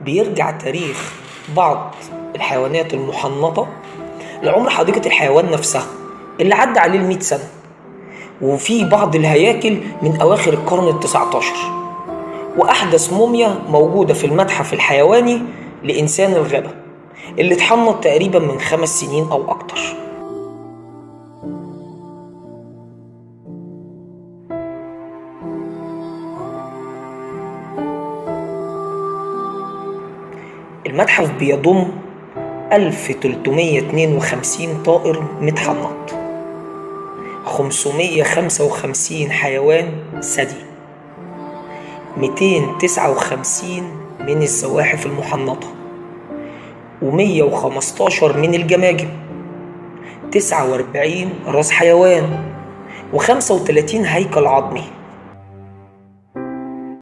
بيرجع تاريخ بعض الحيوانات المحنطة لعمر حديقة الحيوان نفسها اللي عدى عليه 100 سنة، وفي بعض الهياكل من أواخر القرن ال19، وأحدث موميا موجودة في المتحف الحيواني لإنسان الغابة اللي اتحنط تقريبا من 5 سنين أو أكتر. المتحف بيضم 1352 طائر متحنط، 555 حيوان ثدي، 259 من الزواحف المحنطة، و115 من الجماجم، 49 راس حيوان، و35 هيكل عظمي.